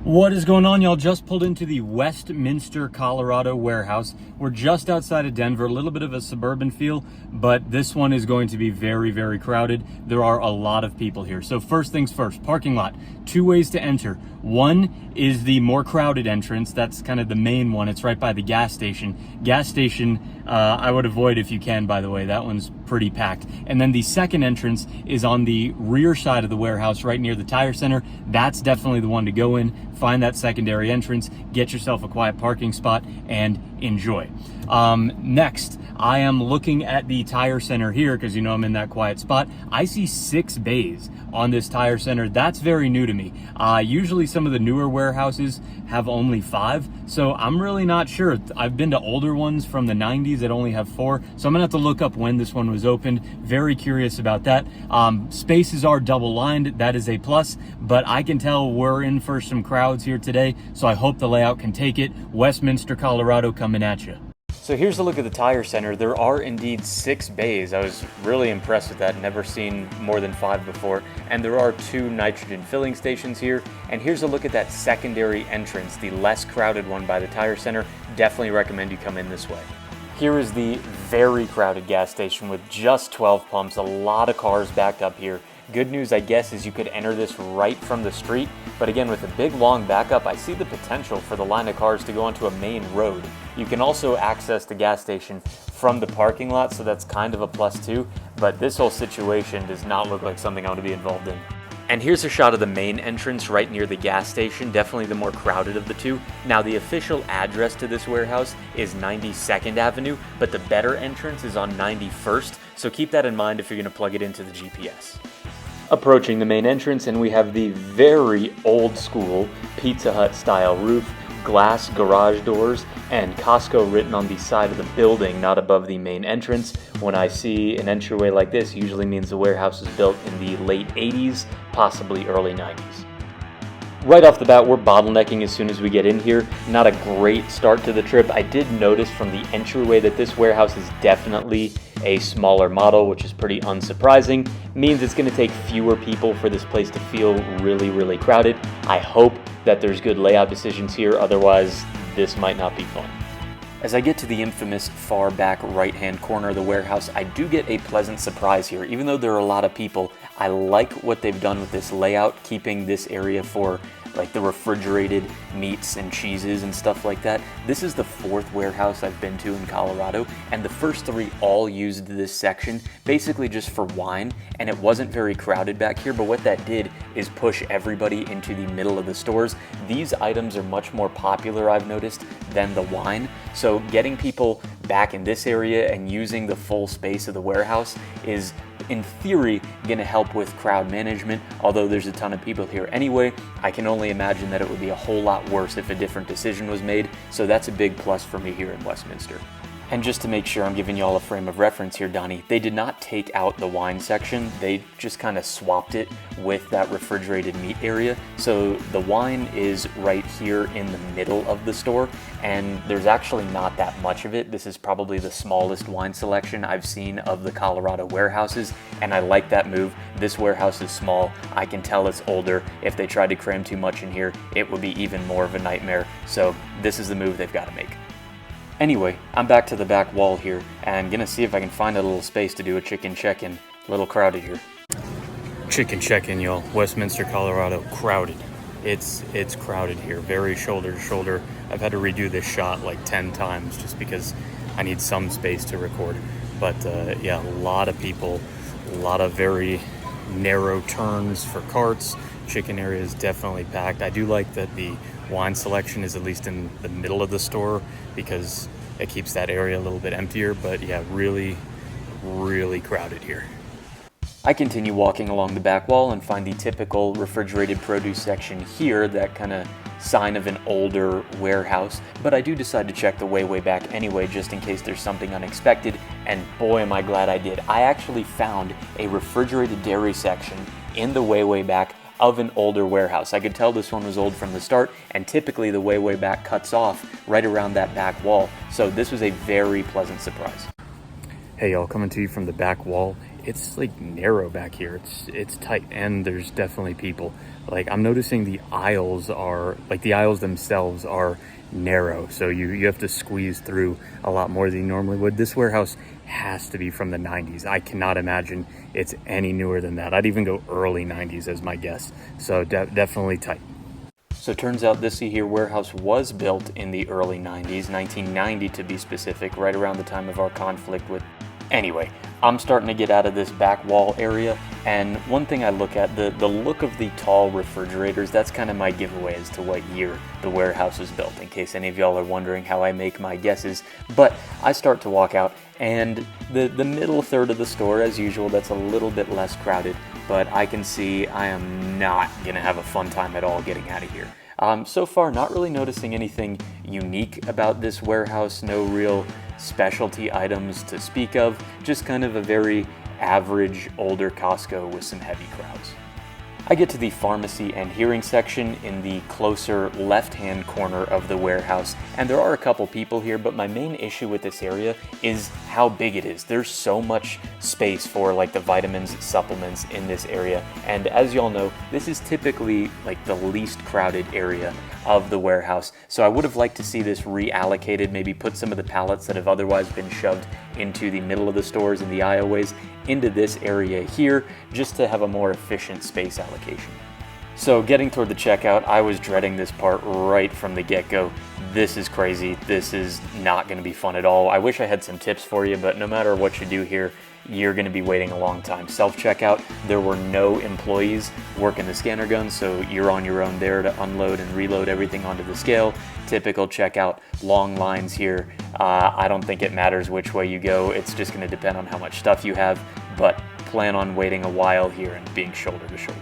What is going on, y'all? Just pulled into the Westminster, Colorado warehouse. We're just outside of Denver, a little bit of a suburban feel, but this one is going to be very, very crowded. There are a lot of people here. So first things first, parking lot, two ways to enter. One is the more crowded entrance. That's kind of the main one. It's right by the gas station. Gas station, I would avoid if you can, by the way. That one's pretty packed. And then the second entrance is on the rear side of the warehouse, right near the tire center. That's definitely the one to go in. Find that secondary entrance, get yourself a quiet parking spot, and enjoy. Next, I am looking at the tire center here because I'm in that quiet spot. I see 6 bays on this tire center. That's very new to me. Usually some of the newer warehouses have only 5, so I'm really not sure. I've been to older ones from the 90s that only have 4, so I'm gonna have to look up when this one was opened. Very curious about that. Spaces are double lined, that is a plus, but I can tell we're in for some crowds here today, so I hope the layout can take it. Westminster, Colorado coming at you. So here's a look at the tire center. There are indeed 6 bays. I was really impressed with that. Never seen more than 5 before. And there are 2 nitrogen filling stations here. And here's a look at that secondary entrance, the less crowded one by the tire center. Definitely recommend you come in this way. Here is the very crowded gas station with just 12 pumps, a lot of cars backed up here. Good news, I guess, is you could enter this right from the street, but again, with a big long backup, I see the potential for the line of cars to go onto a main road. You can also access the gas station from the parking lot, so that's kind of a plus too, but this whole situation does not look like something I want to be involved in. And here's a shot of the main entrance right near the gas station, definitely the more crowded of the two. Now, the official address to this warehouse is 92nd Avenue, but the better entrance is on 91st, so keep that in mind if you're going to plug it into the GPS. Approaching the main entrance, and we have the very old school Pizza Hut style roof, glass garage doors, and Costco written on the side of the building, not above the main entrance. When I see an entryway like this, usually means the warehouse was built in the late 80s, possibly early 90s. Right off the bat, we're bottlenecking as soon as we get in here. Not a great start to the trip. I did notice from the entryway that this warehouse is definitely a smaller model, which is pretty unsurprising. Means it's going to take fewer people for this place to feel really, really crowded. I hope that there's good layout decisions here, otherwise this might not be fun. As I get to the infamous far back right-hand corner of the warehouse, I do get a pleasant surprise here. Even though there are a lot of people, I like what they've done with this layout, keeping this area for like the refrigerated meats and cheeses and stuff like that. This is the 4th warehouse I've been to in Colorado, and the first 3 all used this section basically just for wine, and it wasn't very crowded back here, but what that did is push everybody into the middle of the stores. These items are much more popular, I've noticed, than the wine, so getting people back in this area and using the full space of the warehouse is in theory going to help with crowd management. Although there's a ton of people here anyway, I can only imagine that it would be a whole lot worse if a different decision was made, so that's a big plus for me here in Westminster. And just to make sure I'm giving you all a frame of reference here, Donnie, they did not take out the wine section, they just kind of swapped it with that refrigerated meat area. So the wine is right here in the middle of the store, and there's actually not that much of it. This is probably the smallest wine selection I've seen of the Colorado warehouses, and I like that move. This warehouse is small, I can tell it's older. If they tried to cram too much in here, it would be even more of a nightmare. So this is the move they've got to make. Anyway, I'm back to the back wall here, and I'm gonna see if I can find a little space to do a chicken check-in. A little crowded here. Chicken check-in, y'all. Westminster, Colorado, crowded. It's crowded here, very shoulder to shoulder. I've had to redo this shot like 10 times just because I need some space to record. But yeah, a lot of people, a lot of very narrow turns for carts. Chicken area is definitely packed. I do like that the wine selection is at least in the middle of the store because it keeps that area a little bit emptier, but yeah, really, really crowded here. I continue walking along the back wall and find the typical refrigerated produce section here, that kind of sign of an older warehouse, but I do decide to check the way back anyway, just in case there's something unexpected, and boy am I glad I did. I actually found a refrigerated dairy section in the way back of an older warehouse. I could tell this one was old from the start, and typically the way back cuts off right around that back wall, so this was a very pleasant surprise. Hey y'all, coming to you from the back wall. it's like narrow back here. It's tight, and there's definitely people. Like, I'm noticing the aisles themselves are narrow, so you have to squeeze through a lot more than you normally would. This warehouse has to be from the 90s. I cannot imagine it's any newer than that. I'd even go early 90s as my guess. So definitely tight. So it turns out this here warehouse was built in the early 90s, 1990 to be specific, right around the time of our conflict with... Anyway, I'm starting to get out of this back wall area, and one thing I look at, the look of the tall refrigerators, that's kind of my giveaway as to what year the warehouse was built, in case any of y'all are wondering how I make my guesses. But I start to walk out, and the middle third of the store, as usual, that's a little bit less crowded, but I can see I am not going to have a fun time at all getting out of here. So far, not really noticing anything unique about this warehouse, no real specialty items to speak of, just kind of a very average older Costco with some heavy crowds. I get to the pharmacy and hearing section in the closer left-hand corner of the warehouse, and there are a couple people here, but my main issue with this area is how big it is. There's so much space for like the vitamins, supplements in this area, and as y'all know, this is typically like the least crowded area of the warehouse, so I would have liked to see this reallocated, maybe put some of the pallets that have otherwise been shoved into the middle of the stores and the aisleways into this area here, just to have a more efficient space allocation. So getting toward the checkout, I was dreading this part right from the get-go. This is crazy. This is not going to be fun at all. I wish I had some tips for you, but no matter what you do here, you're going to be waiting a long time. Self-checkout, there were no employees working the scanner gun, so you're on your own there to unload and reload everything onto the scale. Typical checkout, long lines here. I don't think it matters which way you go. It's just going to depend on how much stuff you have, but plan on waiting a while here and being shoulder to shoulder.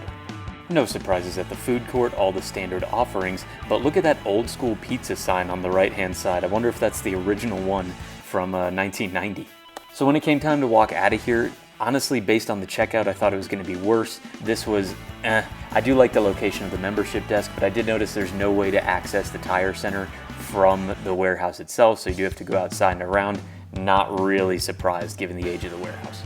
No surprises at the food court, all the standard offerings, but look at that old school pizza sign on the right hand side. I wonder if that's the original one from 1990. So when it came time to walk out of here, honestly, based on the checkout, I thought it was going to be worse. This was, I do like the location of the membership desk, but I did notice there's no way to access the tire center from the warehouse itself, so you do have to go outside and around. Not really surprised given the age of the warehouse.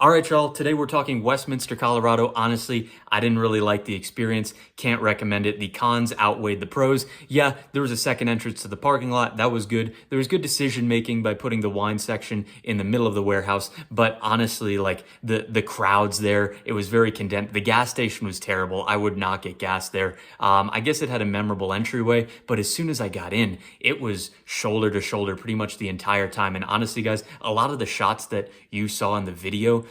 All right, y'all, today we're talking Westminster, Colorado. Honestly, I didn't really like the experience. Can't recommend it. The cons outweighed the pros. Yeah, there was a second entrance to the parking lot. That was good. There was good decision making by putting the wine section in the middle of the warehouse. But honestly, like the crowds there, it was very condensed. The gas station was terrible. I would not get gas there. I guess it had a memorable entryway, but as soon as I got in, it was shoulder to shoulder pretty much the entire time. And honestly, guys, a lot of the shots that you saw in the video,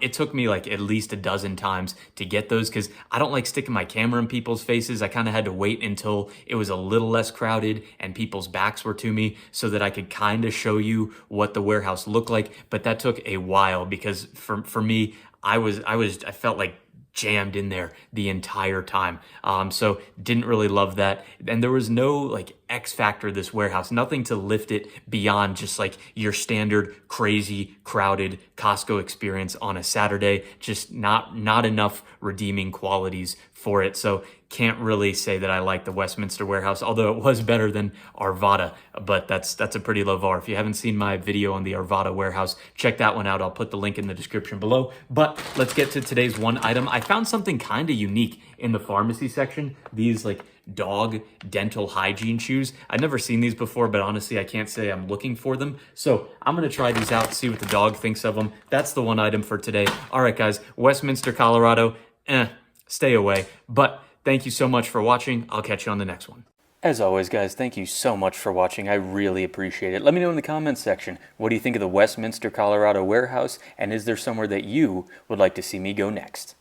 it took me like at least a dozen times to get those because I don't like sticking my camera in people's faces. I kind of had to wait until it was a little less crowded and people's backs were to me so that I could kind of show you what the warehouse looked like. But that took a while because for me, I felt like jammed in there the entire time. So didn't really love that. And there was no like X factor this warehouse, nothing to lift it beyond just like your standard crazy crowded Costco experience on a Saturday. Just not enough redeeming qualities for it. So can't really say that I like the Westminster warehouse, although it was better than Arvada, but that's a pretty low bar. If you haven't seen my video on the Arvada warehouse, check that one out. I'll put the link in the description below. But let's get to today's one item. I found something kind of unique in the pharmacy section. These like dog dental hygiene shoes. I've never seen these before, but honestly, I can't say I'm looking for them. So I'm going to try these out, see what the dog thinks of them. That's the one item for today. All right, guys, Westminster, Colorado, stay away. But thank you so much for watching. I'll catch you on the next one. As always, guys, thank you so much for watching. I really appreciate it. Let me know in the comments section, what do you think of the Westminster, Colorado warehouse? And is there somewhere that you would like to see me go next?